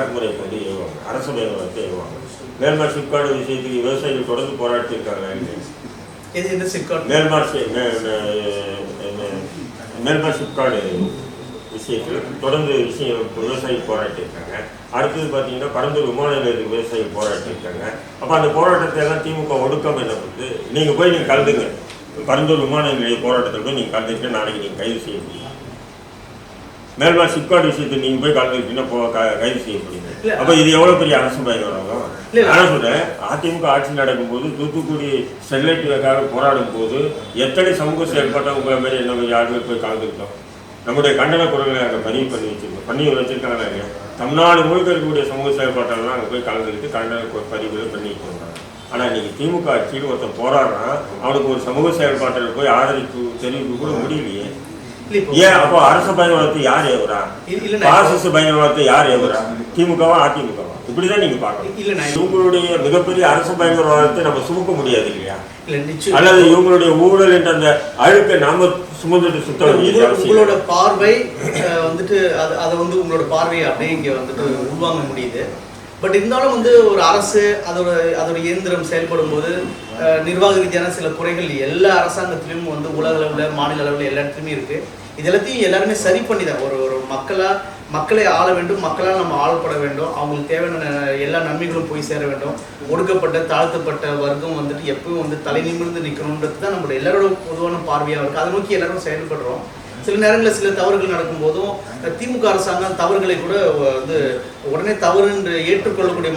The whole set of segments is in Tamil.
அடக்குமுறை கொண்டு ஏவுவாங்க, அரசு பயங்கரவாதத்தை ஏவுவாங்க. மேல்மார் சிப்காடு விஷயத்துக்கு விவசாயிகள் தொடர்ந்து போராட்டி இருக்காங்க. மேல்மார் சிப்காடு விஷயத்தில் தொடர்ந்து விவசாயி போராட்டி இருக்காங்க. அடுத்தது பார்த்தீங்கன்னா பரந்தூர் விமான நிலையத்துக்கு விவசாயி போராட்டி இருக்காங்க. அப்போ அந்த போராட்டத்தை எல்லாம் திமுக ஒடுக்காமல் என்ன பண்ணுது, நீங்கள் போய் நீங்கள் கலந்துங்க, பரந்தூர் விமான நிலைய போராட்டத்தில் போய் நீங்கள் கலந்துக்கிட்டு நாளைக்கு நீங்கள் கைது செய்ய முடியும். மேல்மார் சிப்காடு விஷயத்தை நீங்கள் போய் கலந்துக்கிட்டீங்கன்னா கைது செய்ய முடியும். அப்போ இது எவ்வளோ பெரிய அரசு பயங்கரம். நான் சொல்கிறேன், அதிமுக ஆட்சி நடக்கும்போது தூத்துக்குடி ஸ்டெர்லைட்டுக்காக போராடும் போது எத்தனை சமூக செயல்பாட்டை உங்களை மாதிரி என்ன யாருமே போய் கலந்துக்கிட்டோம். நம்முடைய கண்டன குரல்களை அங்கே பண்ணி வச்சிருக்காங்க இல்லையா. தமிழ்நாடு முழுக்க இருக்கக்கூடிய சமூக செயல்பாட்டெல்லாம் அங்கே போய் கலந்துக்கிட்டு கண்டன பதிவுகளை பண்ணிட்டு வந்தாங்க. ஆனால் இன்றைக்கி திமுக ஆட்சியில் ஒருத்தன் போராடுறான், அவனுக்கு ஒரு சமூக செயல்பாட்டில் போய் ஆதரிப்பு தெரிவிக்க கூட முடியலையே. ஏன் அப்போ அரசு பயங்கரவாதத்தை யார் ஏவுறா, பாசிச பயங்கரவாதத்தை யார் ஏவுறா, திமுகவா அதிமுகவா? இப்படிதான் நீங்க பார்க்கணும். இவங்களுடைய மிகப்பெரிய அரசு பயங்கரவாதத்தை நம்ம சுமக்க முடியாது இல்லையா, அல்லது இவங்களுடைய ஊழல் என்ற அந்த அழுக்கை நாம சுமந்துட்டு சுத்தம். உங்களோட பார்வை வந்துட்டு அதை வந்து உங்களோட பார்வையை அப்படியே இங்க வந்துட்டு உள்வாங்க முடியுது. பட் இருந்தாலும் வந்து ஒரு அரசு அதோட இயந்திரம் செயல்படும் போது நிர்வாக ரீதியான சில குறைகள் எல்லா அரசாங்கத்திலும் வந்து உலக அளவில் மாநில அளவில் எல்லா இடத்துலையுமே இருக்கு. இது எல்லாத்தையும் எல்லாருமே சரி பண்ணி தான் ஒரு மக்களை ஆள வேண்டும், மக்களால் நம்ம ஆளப்பட வேண்டும், அவங்களுக்கு தேவையான எல்லா நன்மைகளும் போய் சேர வேண்டும். ஒடுக்கப்பட்ட தாழ்த்தப்பட்ட வர்க்கம் வந்துட்டு எப்பவும் வந்து தலை நிமிர்ந்து நிற்கணுன்றது தான் நம்மளோட எல்லாரோட பொதுவான பார்வையாக இருக்குது. அதை நோக்கி எல்லாரும் செயல்படுறோம். சில நேரங்களில் சில தவறுகள் நடக்கும்போதும் திமுக அரசாங்கம் தவறுகளை கூட வந்து உடனே தவறு என்று ஏற்றுக்கொள்ளக்கூடிய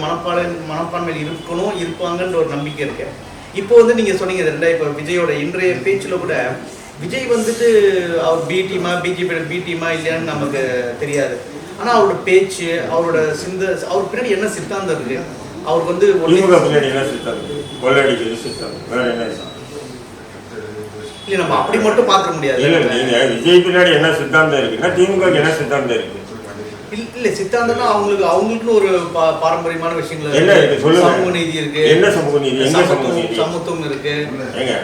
மனப்பான்மையில் இருப்பாங்கன்ற ஒரு நம்பிக்கை இருக்கு. இப்போ வந்து நீங்க சொன்னீங்க இப்போ விஜயோட இன்றைய பேச்சில் கூட விஜய் வந்துட்டு அவர் பி டீமா பிஜேபியோட பி டீமா இல்லையான்னு நமக்கு தெரியாது. ஆனால் அவரோட பேச்சு, அவரோட அவர் பின்னாடி என்ன சித்தாந்தம் இருக்கு, அவருக்கு வந்து இல்ல நம்ம அப்படி மட்டும் பார்க்க முடியாது. நீங்க விஜய் பின்னாடி என்ன சித்தாந்தம் இருக்குன்னா திமுக என்ன சித்தாந்தம் இருக்கு? இல்ல சித்தாந்தம்னா அவங்களுக்குன்னு ஒரு பாரம்பரியமான விஷயங்கள் என்ன இருக்கு சொல்லுங்க. சமூக நீதி இருக்கு, என்ன சமூக நீதி, எங்க சமூக நீதி, சமத்துவம் இருக்கு. ஏங்க